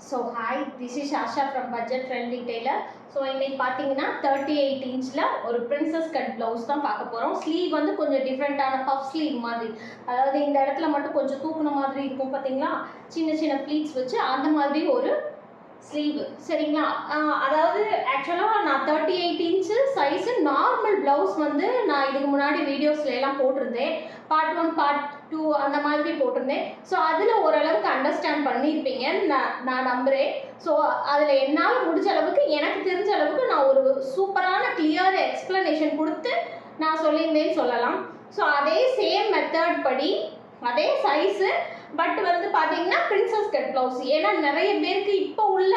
So hi, this is Asha from Budget Friendly Tailor. So இன்னைக்கு பார்த்தீங்கன்னா 38 இன்ச்சில் ஒரு பிரின்சஸ் கட் ப்ளவுஸ் தான் பார்க்க போகிறோம். ஸ்லீவ் வந்து கொஞ்சம் டிஃப்ரெண்ட்டான பஃப் ஸ்லீவ் மாதிரி, அதாவது இந்த இடத்துல மட்டும் கொஞ்சம் தூக்குன மாதிரி இருக்கும் பார்த்தீங்களா, சின்ன சின்ன ப்ளீட்ஸ் வச்சு அந்த மாதிரி ஒரு ஸ்லீவ். சரிங்களா, அதாவது ஆக்சுவலாக நான் 38 இன்ச்சு சைஸு நார்மல் ப்ளவுஸ் வந்து நான் இதுக்கு முன்னாடி வீடியோஸ்ல எல்லாம் போட்டிருந்தேன். பார்ட் 1 பார்ட் 2 அந்த மாதிரி போட்டிருந்தேன். ஸோ அதில் ஓரளவுக்கு அண்டர்ஸ்டாண்ட் பண்ணியிருப்பீங்கன்னு நான் நம்புகிறேன். ஸோ அதில் என்னால் முடிஞ்ச அளவுக்கு, எனக்கு தெரிஞ்ச அளவுக்கு நான் ஒரு சூப்பரான கிளியர் எக்ஸ்ப்ளனேஷன் கொடுத்து நான் சொல்லியிருந்தேன்னு சொல்லலாம். ஸோ அதே சேம் மெத்தட் படி அதே சைஸு, பட் வந்து பார்த்தீங்கன்னா பிரின்சஸ் கட் ப்ளவுஸ். ஏன்னா நிறைய பேருக்கு இப்போ உள்ள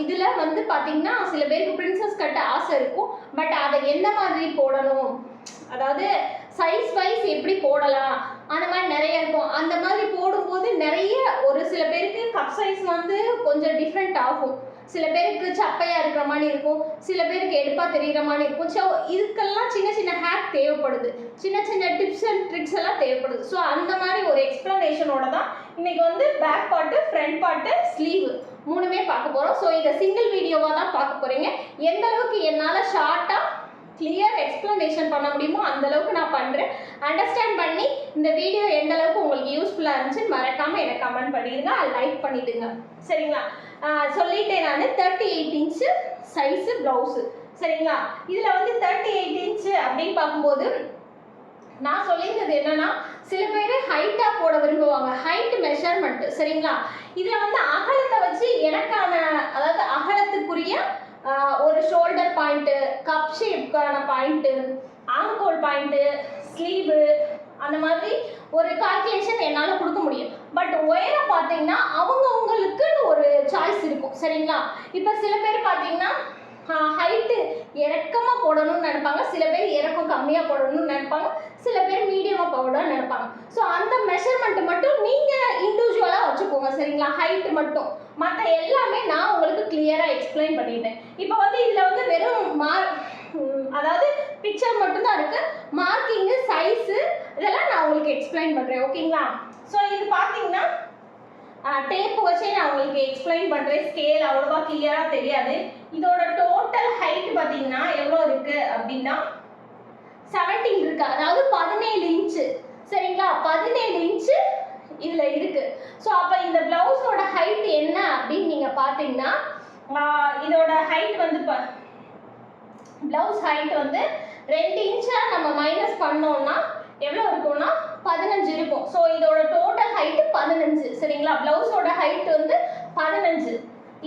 இதில் வந்து பார்த்தீங்கன்னா சில பேருக்கு பிரின்சஸ் கட் ஆசை இருக்கும், பட் அதை எந்த மாதிரி போடணும், அதாவது சைஸ் வைஸ் எப்படி போடலாம் அந்த மாதிரி நிறைய இருக்கும். அந்த மாதிரி போடும்போது நிறைய ஒரு சில பேருக்கு கப் சைஸ் வந்து கொஞ்சம் டிஃப்ரெண்ட் ஆகும். சில பேருக்கு சப்பையாக இருக்கிற மாதிரி இருக்கும், சில பேருக்கு எடுப்பாக தெரிகிற மாதிரி இருக்கும். ஸோ இதுக்கெல்லாம் சின்ன சின்ன ஹேக் தேவைப்படுது, சின்ன சின்ன டிப்ஸ் அண்ட் ட்ரிக்ஸ் எல்லாம் தேவைப்படுது. ஸோ அந்த மாதிரி ஒரு எக்ஸ்ப்ளனேஷனோட தான் இன்றைக்கி வந்து back part, front part, sleeve மூணுமே பார்க்க போகிறோம். ஸோ இதை சிங்கிள் வீடியோவாக தான் பார்க்க போகிறீங்க. எந்த அளவுக்கு என்னால் ஷார்ட்டாக கிளியர் எக்ஸ்ப்ளனேஷன் பண்ண முடியுமோ அந்த அளவுக்கு நான் பண்ணுறேன். அண்டர்ஸ்டாண்ட் பண்ணி இந்த வீடியோ எந்த அளவுக்கு உங்களுக்கு யூஸ்ஃபுல்லாக இருந்துச்சுன்னு மறக்காமல் எனக்கு கமெண்ட் பண்ணிடுங்க, லைக் பண்ணிவிடுங்க. சரிங்களா, சொல்லிட்டேன் நான் 38 இன்ச்சு சைஸு ப்ளவுஸு. சரிங்களா, இதில் வந்து 38 இன்ச்சு அப்படின்னு பார்க்கும்போது நான் சொல்லியிருந்தது என்னன்னா, சில பேர் ஹைட்டாக போட விரும்புவாங்க, ஹைட் மெஷர்மெண்ட்டு. சரிங்களா, இதில் வந்து அகலத்தை வச்சு எனக்கான, அதாவது அகலத்துக்குரிய ஒரு ஷோல்டர் பாயிண்ட்டு, கப் ஷேப்க்கான பாயிண்ட்டு, ஆங்கோல் பாயிண்ட்டு, ஸ்லீவு, அந்த மாதிரி ஒரு கால்குலேஷன் என்னால் கொடுக்க முடியும். பட் உயரம் பார்த்தீங்கன்னா அவங்கவுங்களுக்குன்னு ஒரு சாய்ஸ் இருக்கும். சரிங்களா, இப்போ சில பேர் பார்த்தீங்கன்னா ஹைட்டு இறக்கமாக போடணும்னு நினைப்பாங்க, சில பேர் இறக்கம் கம்மியாக போடணும்னு நினைப்பாங்க, சில பேர் மீடியமாக போடணும்னு நினைப்பாங்க. ஸோ அந்த மெஷர்மெண்ட்டு மட்டும் நீங்கள் இண்டிவிஜுவலாக வச்சுக்கோங்க. சரிங்களா, ஹைட்டு மட்டும், மற்ற எல்லாமே நான் உங்களுக்கு கிளியராக எக்ஸ்பிளைன் பண்ணிட்டேன். இப்போ வந்து இதில் வந்து வெறும் அதாவது பிக்சர் மட்டும்தான் இருக்குது, மார்க்கிங்கு, சைஸு இதெல்லாம் நான் உங்களுக்கு எக்ஸ்பிளைன் பண்ணுறேன். ஓகேங்களா, ஸோ இது பார்த்தீங்கன்னா டேப் வச்சே நான் உங்களுக்கு எக்ஸ்பிளைன் பண்ணுறேன். ஸ்கேல் அவ்வளோவா கிளியராக தெரியாது. இதோட டோட்டல் ஹைட் பார்த்தீங்கன்னா எவ்வளோ இருக்குது அப்படின்னா 17 இருக்குது, அதாவது 17 இன்ச்சு. சரிங்களா, 17 இன்ச்சு இதில் இருக்குது. ஸோ அப்போ இந்த ப்ளவுஸோட ஹைட் என்ன அப்படின்னு நீங்கள் பார்த்தீங்கன்னா, இதோட ஹைட் வந்து ப்ளவுஸ் ஹைட் வந்து 2 இன்ச்சாக நம்ம மைனஸ் பண்ணோம்னா எவ்வளோ இருக்கும்னா 15 இருக்கும். ஸோ இதோட டோட்டல் ஹைட்டு 15. சரிங்களா, ப்ளவுஸோட ஹைட் வந்து 15.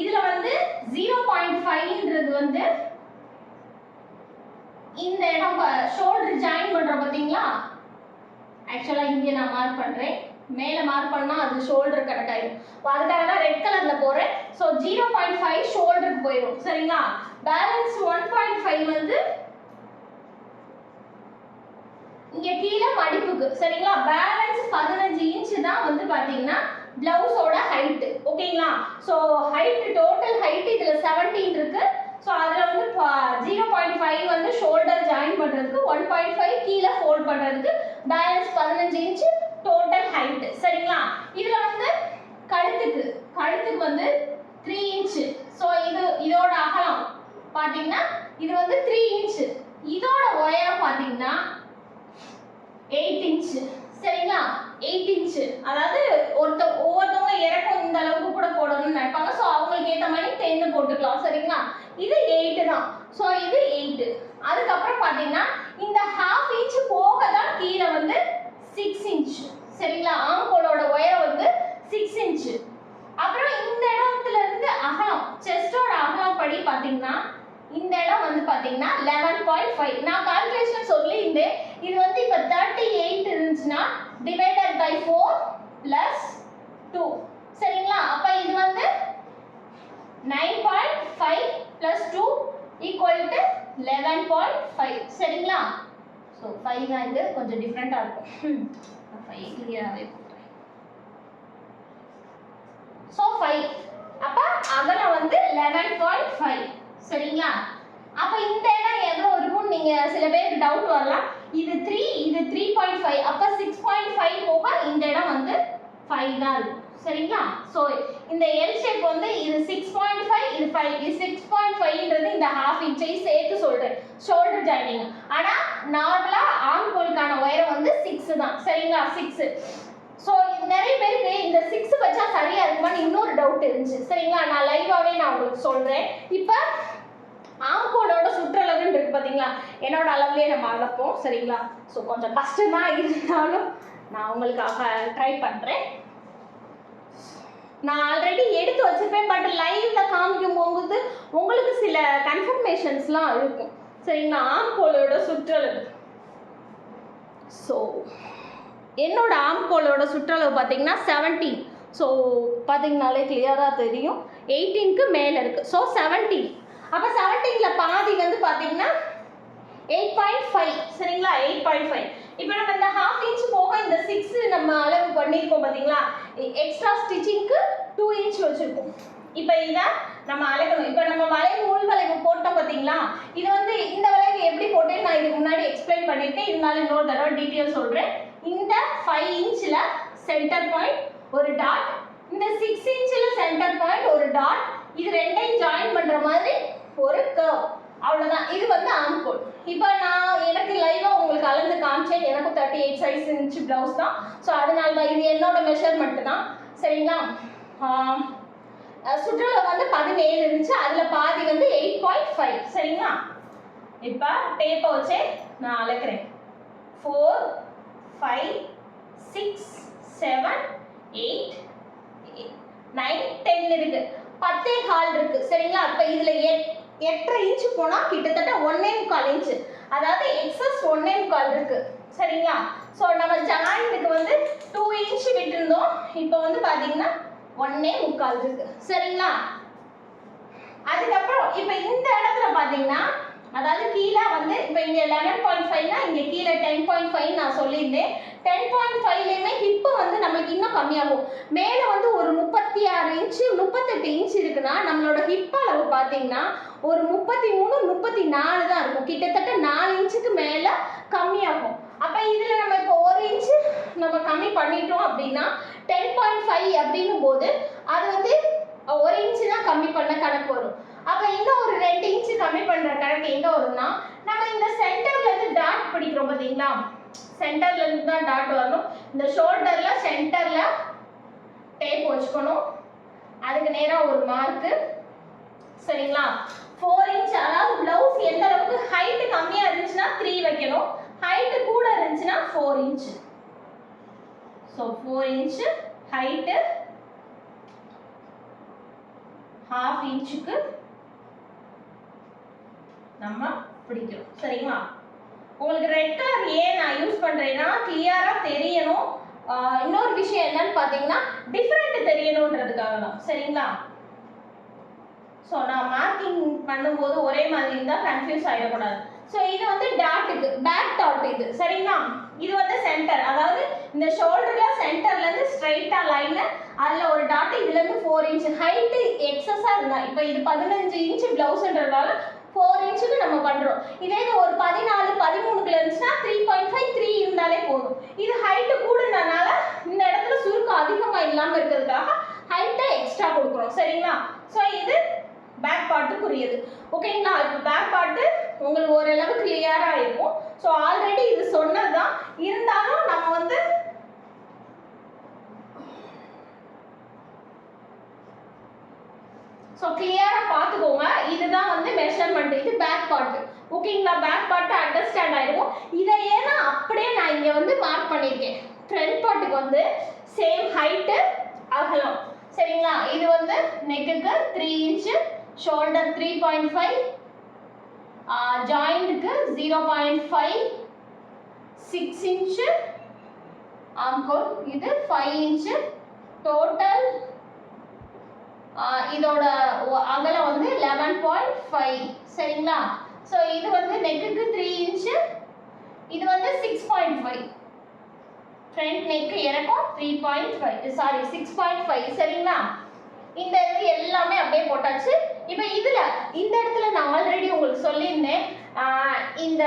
இதில் வந்து 0.5ன்றது வந்து இந்த இடம் ஷோல்டர் ஜாயின் பண்ணுறோம் பார்த்தீங்களா, ஆக்சுவலாக இங்கே நான் மார்க் பண்ணுறேன், மேலே மார்க் பண்ணால் அது ஷோல்டர் கரெக்ட் ஆகிடும். அதுக்காக தான் ரெட் கலரில் போகிறேன். ஸோ 0.5 ஷோல்டருக்கு போயிடும். சரிங்களா, பேலன்ஸ் 1.5 வந்து இங்கே கீழே மடிப்புக்கு. சரிங்களா, பேலன்ஸ் 15 இன்ச்சு தான் வந்து பார்த்தீங்கன்னா ப்ளவுஸோட ஹைட்டு. ஓகேங்களா, ஸோ ஹைட்டு, டோட்டல் ஹைட்டு இதில் 17 இருக்குது. ஸோ அதில் வந்து 0.5 வந்து ஷோல்டர் ஜாயின் பண்ணுறதுக்கு, 1.5 கீழே ஃபோல்ட் பண்ணுறதுக்கு, பேலன்ஸ் 15 இன்ச்சு டோட்டல் ஹைட்டு. சரிங்களா, இதில் வந்து கழுத்துக்கு வந்து 3 இன்ச்சு. ஸோ இதோட அகலம் பார்த்தீங்கன்னா இது வந்து 3 இன்ச்சு. இதோட உயரம் பார்த்தீங்கன்னா 8 இன்ச்சு. சரிங்களா, 8 இன்ச்சு, அதாவது ஒவ்வொருத்தவங்க இறக்கம் இந்த அளவுக்கு கூட போடணும்னு நினைப்பாங்க. ஸோ அவங்களுக்கு ஏற்ற மாதிரி 10 போட்டுக்கலாம். சரிங்களா, இது 8 தான். ஸோ இது 8. அதுக்கப்புறம் பார்த்தீங்கன்னா இந்த ஹாஃப் இன்ச்சு போக தான் கீழே வந்து 6 இன்ச்சு. சரிங்களா, ஆங்கோலோட உயரம் வந்து 6 இன்ச்சு. அப்புறம் இந்த இடத்துல இருந்து அகலம், செஸ்டோட அகலம் படி பார்த்தீங்கன்னா இந்த இடம் வந்து பார்த்தீங்கன்னா 11.5. நான் கால்குலேஷன் சொல்லியிருந்தேன். இது வந்து இப்போ 38 இருந்துச்சுன்னா டிவைடட் பை 4 + 2. சரிங்களா, அப்போ இது வந்து 9.5 + 2 = 11.5. சரிங்களா, ஸோ 5 தான், இது கொஞ்சம் டிஃப்ரெண்ட்டாக இருக்கும். 5 கிளியராகவே போடுறேன். ஸோ 5, அப்போ அகலம் வந்து 11.5. சரிங்களா, அப்போ இந்த இடம் எவ்வளோ இருக்கும்னு நீங்கள் சில பேருக்கு டவுட் வரலாம். இது 3, இது 3.5, அப்போ 6.5 போக இந்த இடம் வந்து 5 தான் இருக்கும். சரிங்களா. ஸோ இந்த எல் ஷேப் வந்து இது 6.5 இது 5 இது 6.5ன்றது இந்த ஹாஃப் இன்ச்சையும் சேர்த்து சொல்கிறேன் ஷோல்டர் ஜாயினிங். ஆனால் நார்மலாக ஆம்கோலுக்கான உயரம் வந்து 6 தான் சரிங்களா 6. ஸோ நிறைய பேருக்கு இந்த 6 வச்சா சரியாக இருக்குமான்னு இன்னொரு டவுட் இருந்துச்சு சரிங்களா. நான் லைவாகவே நான் உங்களுக்கு சொல்கிறேன். இப்போ ஆம்கோலோட சுற்றளவுன்னு இருக்கு பார்த்தீங்களா, என்னோட அளவுலேயே நம்ம அளப்போம் சரிங்களா. ஸோ கொஞ்சம் கஷ்டமாக இருந்தாலும் நான் உங்களுக்காக ட்ரை பண்ணுறேன். நான் ஆல்ரெடி எடுத்து வச்சிருப்பேன், பட் லைவ்ல காமிக்கும் போது உங்களுக்கு சில கன்ஃபர்மேஷன்ஸ்லாம் இருக்கும் சரிங்களா. ஆம்கோலோட சுற்றளவு. ஸோ என்னோட ஆம்கோலோட சுற்றளவு பார்த்தீங்கன்னா 17. ஸோ பார்த்தீங்கனாலே கிளியராக தெரியும் 18க்கு மேலே இருக்குது. ஸோ 17. அப்போ 17ல் பாதி வந்து பார்த்தீங்கன்னா 8.5 சரிங்களா 8.5. இப்போ நம்ம இந்த ஹாஃப் இன்ச் போக இந்த 6 நம்ம அளவு பண்ணியிருக்கோம் பார்த்தீங்களா, எக்ஸ்ட்ரா ஸ்டிச்சிங்க்கு 2 இன்ச் வச்சுருக்கோம். இப்போ இதை நம்ம அளக்கணும். இப்போ நம்ம வளைவு உள் வளைவு போட்டோம் பார்த்தீங்களா, இது வந்து இந்த வளைவு எப்படி போட்டேன்னு நான் இதுக்கு முன்னாடி எக்ஸ்பிளைன் பண்ணியிருக்கேன், இருந்தாலும் இன்னொரு தடவை டீட்டெயில் சொல்கிறேன். இந்த 5 இன்ச்சில் சென்டர் பாயிண்ட் ஒரு டாட், இந்த 6 இன்ச்சில் சென்டர் பாயிண்ட் ஒரு டாட், இது ரெண்டையும் ஜாயின் பண்ணுற மாதிரி ஒரு கர்வ், அவ்வளோதான். இது வந்து ஆம்கோல். இப்போ நான் எனக்கு லைவாக உங்களுக்கு அளந்து காமிச்சேன், எனக்கு 38 சைஸ் இன்ச்சு ப்ளவுஸ் தான். ஸோ அதனால தான் இது என்னோட மெஷர்மெண்ட்டு தான் சரிங்களா. சுற்றளவு வந்து 17 இருந்துச்சு, அதில் பாதி வந்து 8.5 சரிங்களா. இப்போ டேப்பை வச்சே நான் அளக்கிறேன். 4 5 6 7 8 9 10 இருக்கு, 10.25 இருக்கு சரிங்களா. இப்போ இதில் 8.5 இன்ச்சு போனால் கிட்டத்தட்ட 1.25 இன்ச்சு, அதாவது எக்ஸஸ் 1.25 இருக்கு சரிங்களா. ஸோ நம்ம ஜாயிண்ட்டுக்கு வந்து 2 இன்ச் விட்டுருந்தோம், இப்போ வந்து பார்த்தீங்கன்னா 1.25 இருக்கு சரிங்களா. அதுக்கப்புறம் இப்போ இந்த இடத்துல பார்த்தீங்கன்னா, அதாவது கீழே வந்து இப்போ இங்கே 11.5னா இங்கே கீழே 10.5 நான் சொல்லியிருந்தேன். 10.5லையுமே ஹிப்பு வந்து நம்மளுக்கு இன்னும் கம்மியாகும். மேலே வந்து ஒரு 36 இன்ச்சு 38 இன்ச் இருக்குன்னா நம்மளோட ஹிப் அளவு பார்த்தீங்கன்னா ஒரு 33 34 தான் இருக்கும், கிட்டத்தட்ட 4 இன்ச்சுக்கு மேலே கம்மியாகும். அப்போ இதில் நம்ம இப்போ 1 இன்ச்சு நம்ம கம்மி பண்ணிட்டோம் அப்படின்னா 10.5 அப்படின்னும் போது அது வந்து 1 இன்ச்சு தான் கம்மி பண்ண கணக்கு வரும். அப்போ இன்னும் ஒரு 2 இன்ச்சு கம்மி பண்ணுற கணக்கு எங்கே வரும்னா, நம்ம இந்த சென்டர்லேருந்து டாட் பிடிக்கிறோம் பார்த்தீங்களா, சென்டர்லேருந்து தான் டாட் வரணும். இந்த ஷோல்டரில் சென்டரில் டேப் வச்சுக்கணும், அதுக்கு நேராக ஒரு மார்க்கு சரிங்களா. 4 இன்ச், அதாவது ப்ளவுஸ் எந்த அளவுக்கு ஹைட்டு கம்மியாக இருந்துச்சுன்னா 3 வைக்கணும், ஹைட்டு கூட இருந்துச்சுன்னா 4 inch. So 4 inch height, half இன்ச்சுக்கு நம்ம பிடிக்கிறோம் சரிங்களா. உங்களுக்கு ரெட் கலர் ஏன் நான் யூஸ் பண்ணுறேன்னா கிளியராக தெரியணும். இன்னொரு விஷயம் என்னன்னு பார்த்தீங்கன்னா டிஃப்ரெண்ட் தெரியணுன்றதுக்காக தான் சரிங்களா. ஸோ நான் மார்க்கிங் பண்ணும்போது ஒரே மாதிரி இருந்தால் கன்ஃபியூஸ் ஆகிடக்கூடாது. ஸோ இது வந்து டாட்டுக்கு பேக் டாட் இது சரிங்களா. இது வந்து சென்டர், அதாவது இந்த ஷோல்டரில் சென்டர்லேருந்து ஸ்ட்ரைட்டாக லைனு, அதில் ஒரு டாட், இதுலேருந்து 4 இன்ச் ஹைட்டு எக்ஸஸாக இருந்தால், இப்போ இது 15 இன்ச்சு ப்ளவுஸுன்றதுனால 4 இன்ச்சுக்கு நம்ம பண்ணுறோம். இதே இது ஒரு 14 13க்குள்ள இருந்துச்சுன்னா 3.5 3 இருந்தாலே போதும். இது ஹைட்டு கூடுனால இந்த இடத்துல சுருக்கம் அதிகமாக இல்லாமல் இருக்கிறதுக்காக ஹைட்டை எக்ஸ்ட்ரா கொடுக்குறோம் சரிங்களா. ஸோ இது பேக் பார்ட்டுக்குரியது ஓகேங்களா. இப்போ பேக் பார்ட்டு உங்களுக்கு ஓரளவு கிளியராக இருக்கும். ஸோ ஆல்ரெடி இது சொன்னது தான், இருந்தாலும் நம்ம வந்து ஸோ கிளியராக பார்த்துக்கோங்க. இதுதான் வந்து மெஷர்மெண்ட், இது பேக் பார்ட்டு ஓகேங்களா. பேக் பார்ட்டு அண்டர்ஸ்டாண்ட் ஆகிருக்கும். இதை ஏன்னா அப்படியே நான் இங்கே வந்து மார்க் பண்ணியிருக்கேன். ஃப்ரண்ட் பார்ட்டுக்கு வந்து சேம் ஹைட்டு அகலம் சரிங்களா. இது வந்து நெக்குக்கு 3 இன்ச்சு, ஷோல்டர் 3.5, ஜாயிண்ட்டுக்கு 0.5, 6 இன்ச்சு ஆம்ஹோல், இது 5 இன்ச்சு டோட்டல். இதோட அகலம் வந்து 11.5 சரிங்களா. ஸோ இது வந்து நெக்குக்கு 3 இன்ச்சு, இது வந்து 6.5, ஃப்ரண்ட் நெக்கு இறக்கம் 3.5 சாரி 6.5 சரிங்களா. இந்த இது எல்லாமே அப்படியே போட்டாச்சு. இப்போ இதுல இந்த இடத்துல நான் ஆல்ரெடி உங்களுக்கு சொல்லியிருந்தேன் இந்த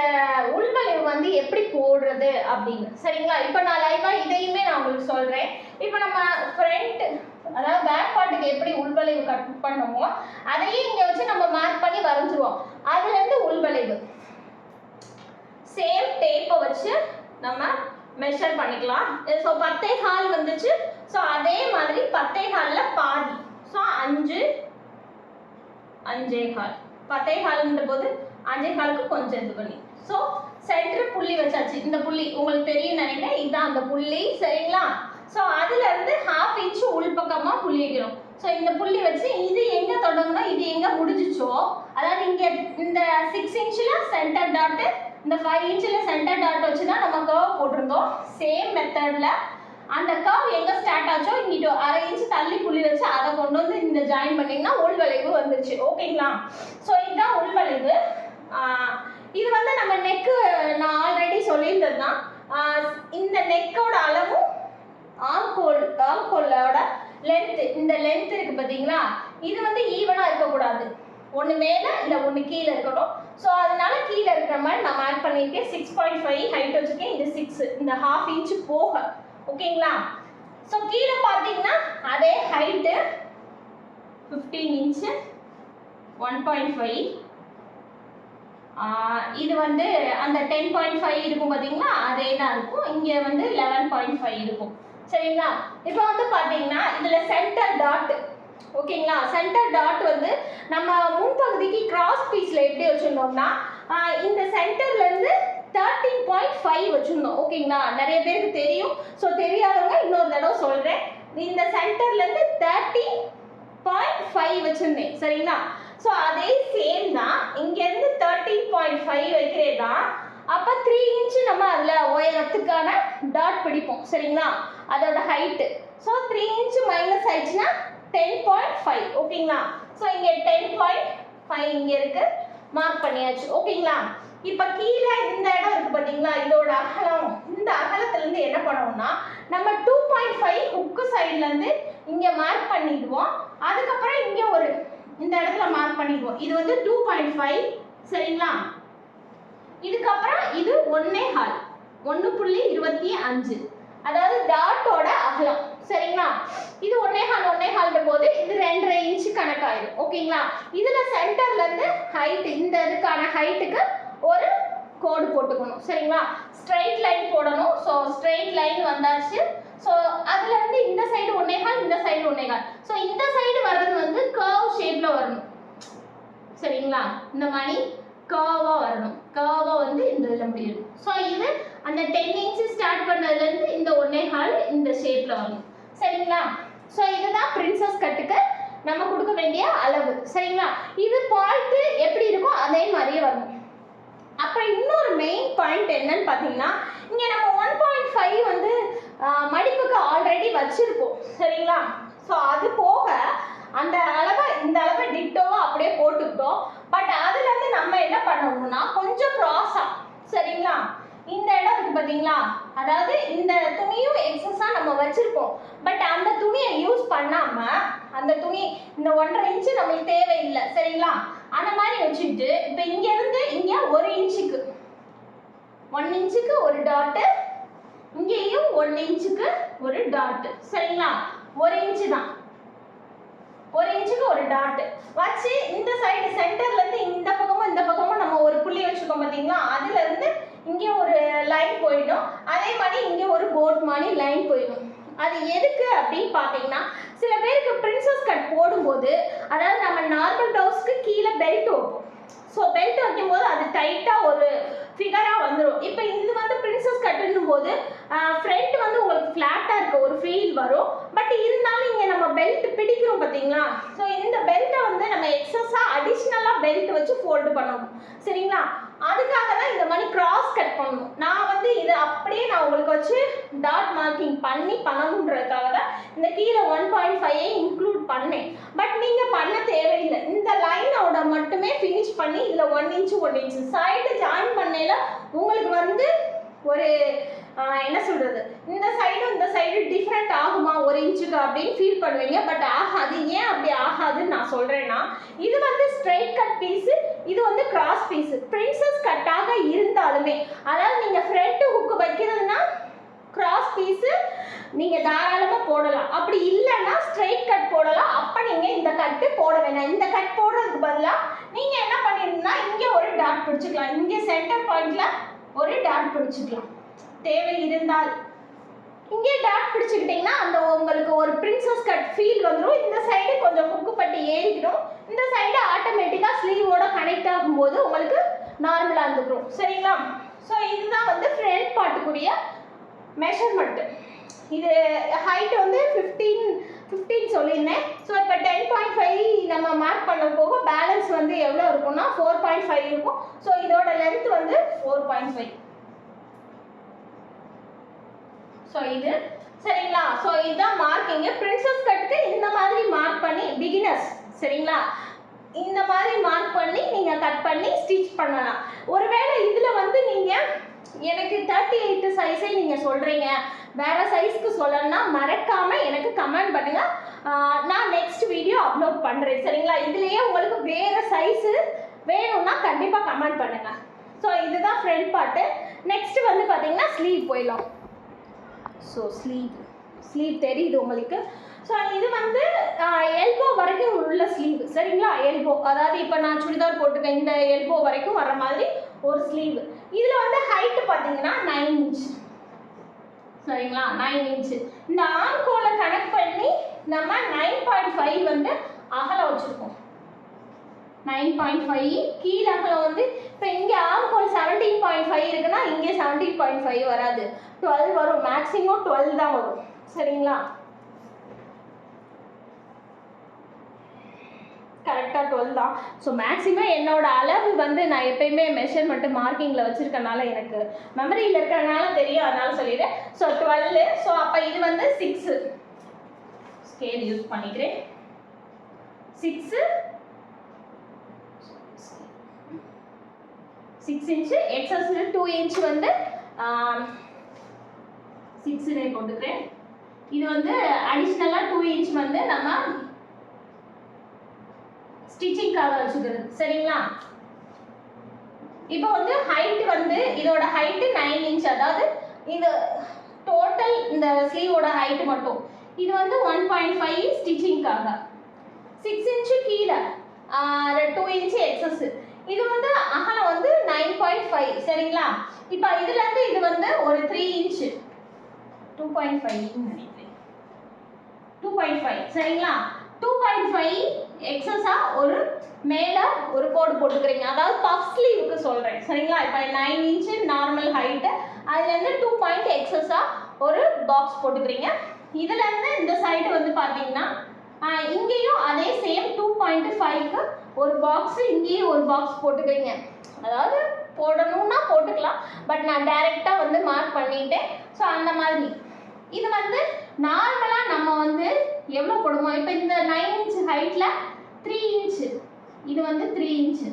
உள்வளைவு வந்து எப்படி போடுறது அப்படின்னு, சரிங்களா? இப்போ நான் லைவா இதையுமே நான் உங்களுக்கு சொல்றேன். இப்போ நம்ம ஃப்ரண்ட் அதாவது பேக் பார்ட்டுக்கு எப்படி உள்வளைவு கட் பண்ணுமோ அதையே இங்க வச்சு நம்ம மார்க் பண்ணி வரைஞ்சிருவோம். அதுல இருந்து உள்வளைவு சேம் டேப்பை வச்சு நம்ம மெஷர் பண்ணிக்கலாம். ஸோ 10.25 வந்துச்சு. ஸோ அதே மாதிரி 10.25ல பாதி, ஸோ 5 5.25 10.25ன்ற போது 5.25க்கு கொஞ்சம் இது பண்ணி, ஸோ சென்டர் புள்ளி வச்சாச்சு. இந்த புள்ளி உங்களுக்கு தெரியும் நினைக்கிறேன், இதுதான் அந்த புள்ளி, சரிங்களா? ஸோ அதுல இருந்து 1/2 இன்ச் உள்பக்கமா புள்ளி வைக்கிறோம். ஸோ இந்த புள்ளி வச்சு இது எங்க தொடங்கணும், இது எங்க முடிஞ்சிச்சோ, அதாவது இங்க இந்த 6 இன்ச்ல சென்டர் டாட், இந்த 5 இன்ச்ல சென்டர் டாட் வச்சு தான் நம்ம கர்வ் போட்டிருந்தோம். சேம் மெத்தட்ல அந்த கர்வ் எங்க ஸ்டார்ட் ஆச்சோ இங்கிட்ட 1/2 இன்ச் தள்ளி புள்ளி வச்சு அதை கொண்டு வந்து இந்த ஜாயின் பண்ணீங்கன்னா உள்வளைவு வந்துருச்சு. ஓகேங்களா? ஸோ இதுதான் உள்வளைவு. இது வந்து நம்ம நெக்கு நான் ஆல்ரெடி சொல்லியிருந்தது தான். இந்த நெக்கோட அளவும் ஆம்கோலோட லென்த், இந்த லென்த் இருக்கு பார்த்தீங்களா, இது வந்து ஈவனாக இருக்கக்கூடாது. ஒன்று மேலே இல்லை ஒன்று கீழே இருக்கணும். ஸோ அதனால கீழே இருக்கிற மாதிரி நான் மார்க் பண்ணியிருக்கேன். 6.5 ஹைட் வச்சுருக்கேன். இது 6, இந்த 1/2 இன்ச் போக. ஓகேங்களா? ஸோ கீழே பார்த்தீங்கன்னா அதே ஹைட்டு 15 இன்ச்சு 1.5. இது வந்து அந்த 10.5 இருக்கும் பார்த்தீங்களா, அதே தான் இருக்கும். இங்கே வந்து 11.5 இருக்கும். சரிங்களா? இப்போ வந்து பார்த்தீங்கன்னா இதில் சென்டர் டாட், ஓகேங்களா? சென்டர் டாட் வந்து நம்ம முன்பகுதிக்கு கிராஸ் பீஸில் எப்படி வச்சுருந்தோம்னா இந்த சென்டர்லேருந்து 13.5 வச்சுருந்தோம். ஓகேங்களா? நிறைய பேருக்கு தெரியும். ஸோ தெரியாதவங்க இன்னொரு தடவை சொல்கிறேன். இந்த சென்டர்லேருந்து 13.5 வச்சுருந்தேன். சரிங்களா? ஸோ அதே சேம் தான் இங்கேருந்து 13.5 வைக்கிறே தான். அப்போ 3 இன்ச்சு நம்ம அதில் உயரத்துக்கான டாட் பிடிப்போம். சரிங்களா? அதோட ஹைட்டு. ஸோ 3 இன்ச்சு மைனஸ் ஆயிடுச்சுன்னா 10.5. ஓகேங்களா? ஸோ இங்கே 10.5 இங்கே இருக்கு, மார்க் பண்ணியாச்சு. ஓகேங்களா? இப்போ கீழே இந்த இடம் இருக்கு பார்த்தீங்களா, இதோட அகலம். இந்த அகலத்துலேருந்து என்ன பண்ணுவோம்னா நம்ம 2.5 ஹுக்கு சைட்லேருந்து இங்கே மார்க் பண்ணிடுவோம். அதுக்கப்புறம் இங்கே ஒரு இந்த இடத்துல மார்க் பண்ணிடுவோம். இது வந்து 2.5. சரிங்களா? இதுக்கப்புறம் இது 1.25 1.25, அதாவது டாட்டோட அகலம். சரிங்களா? இது 1.25 போது இது 2.5 இன்ச்சு கணக்காயிடும். ஓகேங்களா? இதுல சென்டர்ல இருந்து ஹைட், இந்த இதுக்கான ஹைட்டுக்கு ஒரு கோடு போட்டுக்கணும். சரிங்களா? ஸ்ட்ரைட் லைன் போடணும். ஸோ ஸ்ட்ரைட் லைன் வந்தாச்சு. ஸோ அதுல இருந்து இந்த சைடு 1.25, இந்த சைடு 1.25. ஸோ இந்த சைடு வர்றது வந்து கர்வ் ஷேப்ல வரணும். சரிங்களா? இந்த மாதிரி கர்வா வரணும். கர்வா வந்து இந்த இதில் முடியணும். ஸோ இது அந்த 10 இன்ச்சு ஸ்டார்ட் பண்ணதுலேருந்து இந்த 1.25 இந்த ஷேப்ல வரணும். சரிங்களா? ஸோ இதுதான் பிரின்சஸ் கட்டுக்கு நம்ம கொடுக்க வேண்டிய அளவு. சரிங்களா? இது பாயிண்ட் எப்படி இருக்கோ அதே மாதிரியே வரணும். அப்புறம் இன்னொரு மெயின் பாயிண்ட் என்னன்னு பார்த்தீங்கன்னா, இங்கே நம்ம 1.5 வந்து மடிப்புக்கு ஆல்ரெடி வச்சிருப்போம். சரிங்களா? ஸோ அது போக அந்த அளவை இந்த அளவை டிட்டோவா அப்படியே போட்டுக்கிட்டோம். பட் அதுலேருந்து நம்ம என்ன பண்ணணும்னா கொஞ்சம் க்ராஸா, சரிங்களா, இந்த இடம் இருக்கு பார்த்தீங்களா, அதாவது இந்த துணியும் எக்ஸஸாக நம்ம வச்சிருப்போம். பட் அந்த துணியை யூஸ் பண்ணாம அந்த துணி இந்த 1.5 இன்ச்சு நம்மளுக்கு தேவையில்லை. சரிங்களா? அந்த மாதிரி வச்சுட்டு இப்போ இங்கேருந்து இங்கே 1 இன்ச்சுக்கு 1 இன்ச்சுக்கு ஒரு டாட்டு, இங்கேயும் 1 இன்ச்சுக்கு ஒரு டாட்டு. சரிங்களா? 1 இன்ச்சு தான், 1 இன்ச்சுக்கு ஒரு டாட் வச்சு இந்த சைடு சென்டர்லேருந்து இந்த பக்கமும் நம்ம ஒரு புள்ளி வச்சுருக்கோம் பார்த்தீங்களா, அதுலேருந்து இங்கே ஒரு லைன் போயிடும். அதே மாதிரி இங்கே ஒரு போட் மாதிரி லைன் போயிடும். அது எதுக்கு அப்படின்னு பார்த்தீங்கன்னா, சில பேருக்கு பிரின்சஸ் கட் போடும்போது, அதாவது நம்ம நார்மல் ப்ளவுஸ்க்கு கீழே பெல்ட் வைப்போம். ஸோ பெல்ட் வைக்கும்போது அது டைட்டாக ஒரு ஃபிகராக வந்துடும். இப்போ இது வந்து பிரின்சஸ் கட்டுன்னும் போது ஃப்ரண்ட் வந்து உங்களுக்கு ஃப்ளாட்டாக இருக்க ஒரு ஃபீல் வரும். பட் இருந்தாலும் இங்கே நம்ம பெல்ட் பிடிக்கிறோம் பார்த்தீங்களா, ஸோ இந்த பெல்ட்டை வந்து நம்ம எக்ஸஸாக அடிஷ்னலாக பெல்ட் வச்சு ஃபோல்டு பண்ணணும். சரிங்களா? அதுக்காக தான் இந்த மாதிரி கிராஸ் கட் பண்ணணும். நான் வந்து இதை அப்படியே நான் உங்களுக்கு வச்சு டாட் மார்க்கிங் பண்ணணுன்றதுக்காக தான் இந்த கீழே 1.5 இன்க்ளூட் பண்ணேன். பட் நீங்கள் பண்ண தேவையில்லை. இந்த லைனோட மட்டுமே ஃபினிஷ் பண்ணி இதில் 1 இன்ச்சு சைடு ஜாயின் பண்ணையில் உங்களுக்கு வந்து ஒரு என்ன சொல்கிறது, இந்த சைடு டிஃப்ரெண்ட் ஆகுமா 1 இன்ச்சுக்கு அப்படின்னு ஃபீல் பண்ணுவீங்க. பட் ஆகாது. ஏன் அப்படி ஆகாதுன்னு நான் சொல்கிறேன்னா, இது வந்து ஸ்ட்ரைட் கட் பீஸு, இது வந்து கிராஸ் பீஸு. பிரின்சஸ் கட்டாக இருந்தாலுமே, அதாவது நீங்கள் ஃப்ரண்ட் ஹுக்கு வைக்கிறதுனா கிராஸ் பீஸு நீங்கள் தாராளமாக போடலாம். அப்படி இல்லைன்னா ஸ்ட்ரைட் கட் போடலாம். அப்போ நீங்கள் இந்த கட்டு போட வேணாம். இந்த கட் போடுறதுக்கு பதிலாக நீங்கள் என்ன பண்ணிருந்தீங்கன்னா இங்கே ஒரு டாட் பிடிச்சிக்கலாம். இங்கே சென்டர் பாயிண்டில் ஒரு டாட் பிடிச்சிக்கலாம் தேவை இருந்தால். இங்கே டாட் பிடிச்சிக்கிட்டிங்கன்னா அந்த உங்களுக்கு ஒரு பிரின்சஸ் கட் ஃபீல் வந்துடும். இந்த சைடு கொஞ்சம் ஹுக்கு பட்டி ஏறிக்கணும். இந்த சைடு ஆட்டோமேட்டிக்காக ஸ்லீவோட கனெக்ட் ஆகும்போது உங்களுக்கு நார்மலாக இருந்துக்கும். சரிங்களா? ஸோ இதுதான் வந்து ஃப்ரண்ட் பார்ட்டுக்குரிய மெஷர்மெண்ட்டு. இது ஹைட் வந்து 15 சொல்லியிருந்தேன். ஸோ இப்போ 10.5 நம்ம மார்க் பண்ண போக பேலன்ஸ் வந்து எவ்வளோ இருக்கும்னா 4.5 இருக்கும். ஸோ இதோட லென்த் வந்து 4.5. ஸோ இது சரிங்களா? ஸோ இதுதான் மார்க்கிங்கு. பிரின்சஸ் கட்டுக்கு இந்த மாதிரி மார்க் பண்ணி பிகினர்ஸ் சரிங்களா, இந்த மாதிரி மார்க் பண்ணி நீங்கள் கட் பண்ணி ஸ்டிச் பண்ணலாம். ஒருவேளை இதில் வந்து நீங்கள் எனக்கு 38 சைஸே நீங்கள் சொல்கிறீங்க, வேறு சைஸ்க்கு சொல்லணும்னா மறக்காமல் எனக்கு கமெண்ட் பண்ணுங்கள். நான் நெக்ஸ்ட் வீடியோ அப்லோட் பண்ணுறேன் சரிங்களா? இதுலேயே உங்களுக்கு வேறு சைஸு வேணும்னா கண்டிப்பாக கமெண்ட் பண்ணுங்கள். ஸோ இதுதான் ஃப்ரண்ட் பார்ட்டு. நெக்ஸ்ட் வந்து பார்த்தீங்கன்னா ஸ்லீவ் போயிடலாம். ஸோ ஸ்லீவ் தெரியுது உங்களுக்கு. ஸோ இது வந்து எல்போ வரைக்கும் உள்ள ஸ்லீவ் சரிங்களா? எல்போ அதாவது இப்போ நான் சுடிதார் போட்டுக்கேன், இந்த எல்போ வரைக்கும் வர மாதிரி ஒரு ஸ்லீவ். இதில் வந்து ஹைட்டு பார்த்தீங்கன்னா 9 இன்ச் சரிங்களா? 9 இன்ச்சு. இந்த ஆம்கோலை கனெக்ட் பண்ணி நம்ம 9.5 வந்து அகலம் வச்சுருக்கோம். 9.5 கீழே அகலம் வந்து இப்போ இங்கே ஆம்கோல் 17.5 இருக்குன்னா இங்கே 17.5 வராது, 12 வரும். மேக்ஸிமம் 12 தான் வரும் சரிங்களா? கரெக்டாக 12 தான். ஸோ மேக்ஸிமம் என்னோட அளவு வந்து நான் எப்பயுமே மெஷர்மெண்ட்டு மார்க்கிங்கில் வச்சுருக்கனால எனக்கு மெமரியில் இருக்கிறனால தெரியும், அதனால சொல்லிடுறேன். ஸோ 12. ஸோ அப்போ இது வந்து 6 ஸ்கேல் யூஸ் பண்ணிக்கிறேன். 6 இன்ச்சு எக்ஸஸ் 2 இன்ச் வந்து 6 போட்டுக்கிறேன். இது வந்து அடிஷ்னலாக 2 இன்ச் வந்து நம்ம ஸ்டிச்சிங்காக வச்சுக்கிறது சரிங்களா? இப்போ வந்து ஹைட் வந்து இதோட ஹைட்டு 9 இன்ச், அதாவது இது டோட்டல் இந்த ஸ்லீவோட ஹைட்டு மட்டும். இது வந்து 1.5 ஸ்டிச்சிங்காக. 6 இன்ச்சு கீழே 2 இன்ச்சு எக்ஸஸ். இது வந்து அகலம் வந்து 9.5 சரிங்களா? இப்போ இதுலேருந்து இது வந்து ஒரு 3 இன்ச்சு 2.5 நினைக்கிறேன், 2.5 சரிங்களா? 2.5 எக்ஸஸா ஒரு மேலே ஒரு கோடு போட்டுக்கிறீங்க, அதாவது பஃப் ஸ்லீவுக்கு சொல்கிறேன் சரிங்களா? இப்போ 9 இன்ச்சு நார்மல் ஹைட்டு, அதுலேருந்து 2 பாயிண்ட் எக்ஸஸா ஒரு பாக்ஸ் போட்டுக்கிறீங்க. இதுலேருந்து இந்த சைடு வந்து பார்த்தீங்கன்னா இங்கேயும் அதே சேம் 2.5க்கு ஒரு பாக்ஸு, இங்கேயும் ஒரு பாக்ஸ் போட்டுக்கிறீங்க. அதாவது போடணும்னா போட்டுக்கலாம், பட் நான் டைரெக்டாக வந்து மார்க் பண்ணிட்டேன். ஸோ அந்த மாதிரி இது வந்து நார்மலாக நம்ம வந்து எவ்வளோ போடுவோம். இப்போ இந்த 9 இன்ச் ஹைட்டில் 3 இன்ச்சு, இது வந்து 3 இன்ச்சு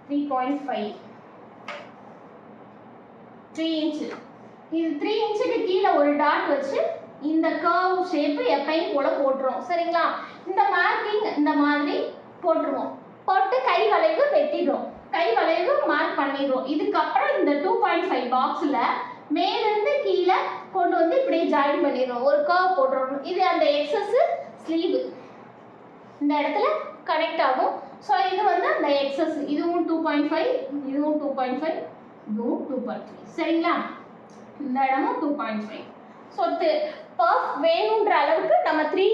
3.5 3 இன்ச்சு. இது 3 இன்ச்சுக்கு கீழே ஒரு டாட் வச்சு இந்த கர்வ் ஷேப்பு எப்பயும் போல போட்டுருவோம் சரிங்களா? இந்த மார்க்கிங் இந்த மாதிரி போட்டுருவோம். போட்டு கை வளைவு வெட்டிடுவோம், கை வளைவு மார்க் பண்ணிடுவோம். இதுக்கப்புறம் இந்த 2.5 பாக்ஸில் மேலிருந்து கீழே கொண்டு வந்து இப்படியே ஜாயின் பண்ணிடுவோம், ஒரு கர்வ் போட்டுருவோம். இது அந்த எக்ஸஸ் ஸ்லீவ் இந்த இடத்துல கனெக்ட் ஆகும். ஸோ இது வந்து அந்த எக்ஸஸ், இதுவும் 2.5, இதுவும் 2.5, இதுவும் 2.5 சரிங்களா? இந்த இடமும் 2.5. ஸோ பஃப் வேணுன்ற அளவுக்கு நம்ம 3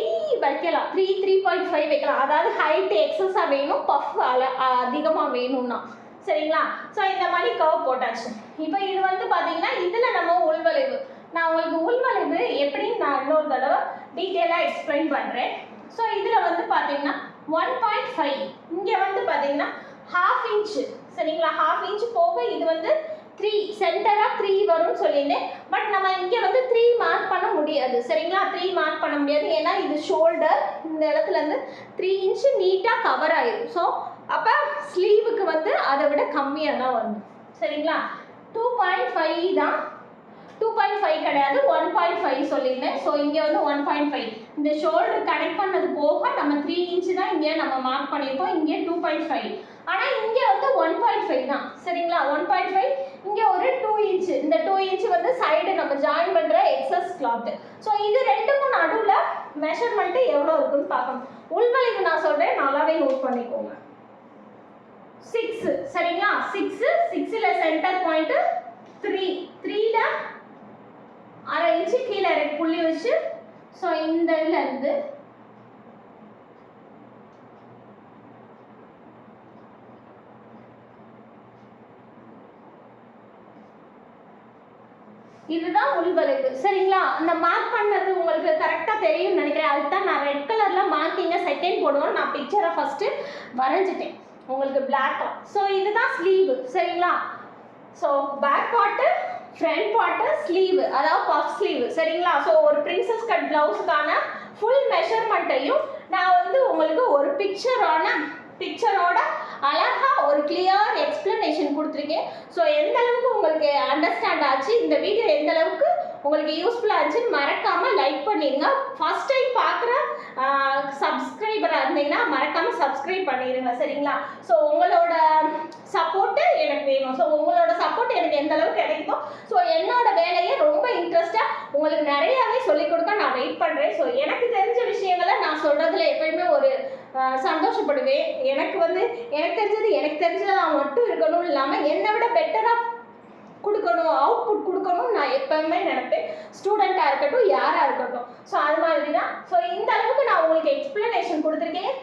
வைக்கலாம், 3.5 வைக்கலாம். அதாவது ஹைட் எக்ஸஸாக வேணும், பஃப் அதிகமாக வேணும்னா சரிங்களா? ஸோ இந்த மாதிரி கர்வ் போட்டாச்சு. இப்போ இது வந்து பார்த்தீங்கன்னா இதில் நம்ம உள்வளைவு, நான் உங்களுக்கு உள்வளைவு எப்படின்னு நான் இன்னொரு தடவை டீட்டெயிலாக எக்ஸ்பிளைன் பண்ணுறேன். ஸோ இதில் வந்து பார்த்தீங்கன்னா 1.5, இங்கே வந்து பார்த்தீங்கன்னா 1/2 இன்ச்சு சரிங்களா? 1/2 இன்ச்சு போக இது வந்து 3 சென்டராக 3 வரும்னு சொல்லியிருந்தேன். பட் நம்ம இங்கே வந்து 3 மார்க் பண்ண முடியாது சரிங்களா? 3 மார்க் பண்ண முடியாது, ஏன்னா இது ஷோல்டர், இந்த இடத்துலேருந்து 3 இன்ச்சு நீட்டாக கவர் ஆயிடும். ஸோ அப்போ ஸ்லீவுக்கு வந்து அதை விட கம்மியாக தான் வரும் சரிங்களா? 2.5 தான் 2.5 கிடையாது 1.5 சொல்லியிருந்தேன். ஸோ இங்கே வந்து 1.5 இந்த ஷோல்டர் கனெக்ட் பண்ணது போக நம்ம 3 இன்ச்சு தான் இங்கே நம்ம மார்க் பண்ணியிருக்கோம். இங்கே 2.5 ஆனால் இங்கே வந்து 1.5 தான் சரிங்களா. 1.5 இங்கே ஒரு 2 இன்ச்சு, இந்த 2 இன்ச்சு வந்து சைடு நம்ம ஜாயின் பண்ணுற எக்ஸஸ் கிளாத். ஸோ இது ரெண்டுக்கும் நடுவில் மெஷர்மெண்ட்டு எவ்வளோ இருக்குன்னு பார்க்கணும். உள்வளைவு நான் சொல்கிறேன், நல்லாவே நோட் பண்ணிக்கோங்க. 6 சரிங்களா. 6ல் சென்டர் பாயிண்ட் 3ல அரை இன்ச்சு கீழே புள்ளி வச்சு, ஸோ இந்த இதுல இருந்து இதுதான் உள்வளைவு சரிங்களா. அந்த மார்க் பண்ணது உங்களுக்கு கரெக்டாக தெரியும்னு நினைக்கிறேன். அதுதான் நான் ரெட் கலரில் மார்க்கிங்கை செகண்ட் போடுவோம். நான் பிக்சரை ஃபஸ்ட்டு வரைஞ்சிட்டேன் உங்களுக்கு பிளாக்காக. ஸோ இதுதான் ஸ்லீவ் சரிங்களா. So back part, front part, sleeve அதாவது பஃப் ஸ்லீவ் சரிங்களா. ஸோ ஒரு பிரின்சஸ் கட் பிளவுஸுக்கான ஃபுல் மெஷர்மெண்ட்டையும் நான் வந்து உங்களுக்கு ஒரு பிக்சரோட அழகா ஒரு கிளியர் எக்ஸ்பிளனேஷன் கொடுத்துருக்கேன். ஸோ எந்த அளவுக்கு உங்களுக்கு அண்டர்ஸ்டாண்ட் ஆச்சு, இந்த வீடியோ எந்த அளவுக்கு உங்களுக்கு யூஸ்ஃபுல்லாக இருந்துச்சுன்னு மறக்காமல் லைக் பண்ணிடுங்க. ஃபர்ஸ்ட் டைம் பார்க்குற சப்ஸ்கிரைபராக இருந்தீங்கன்னா மறக்காமல் சப்ஸ்கிரைப் பண்ணிடுங்க சரிங்களா. ஸோ உங்களோட சப்போர்ட்டு எனக்கு வேணும். ஸோ உங்களோட சப்போர்ட் எனக்கு எந்த அளவுக்கு கிடைக்குதோ, ஸோ என்னோட வேலையை ரொம்ப இன்ட்ரெஸ்டாக உங்களுக்கு நிறையாவே சொல்லிக் கொடுக்க நான் வெயிட் பண்ணுறேன். ஸோ எனக்கு தெரிஞ்ச விஷயங்களை நான் சொல்கிறதுல எப்பயுமே ஒரு சந்தோஷப்படுவேன். எனக்கு தெரிஞ்சது நான் மட்டும் இருக்கணும் இல்லாமல் என்னை விட பெட்டராக கொடுக்கணும், அவுட்புட் கொடுக்கணும் நான் எப்பவுமே நினைப்பேன். ஸ்டூடெண்ட்டாக இருக்கட்டும், யாராக இருக்கட்டும். ஸோ அது மாதிரி தான். ஸோ இந்த அளவுக்கு நான் உங்களுக்கு எக்ஸ்பிளனேஷன் கொடுத்துருக்கேன்.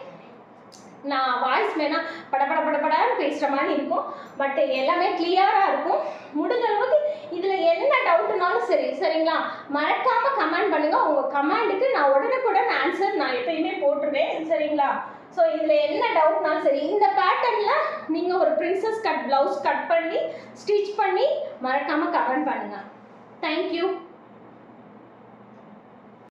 நான் வாய்ஸ் வேணா படப்படான்னு பேசுகிற மாதிரி இருக்கும், பட் எல்லாமே கிளியராக இருக்கும். முடிஞ்ச அளவுக்கு இதில் என்ன டவுட்டுனாலும் சரிங்களா, மறக்காமல் கமெண்ட் பண்ணுங்கள். உங்கள் கமெண்ட்டுக்கு நான் உடனுக்குடன் ஆன்சர் நான் எப்பயுமே போட்டுருவேன் சரிங்களா. ஸோ இதில் என்ன டவுட்னாலும் சரி, இந்த பேட்டர்னில் நீங்கள் ஒரு பிரின்சஸ் கட் ப்ளவுஸ் கட் பண்ணி ஸ்டிச் பண்ணி மறக்காமல் கமெண்ட் பண்ணுங்கள். தேங்க்யூ.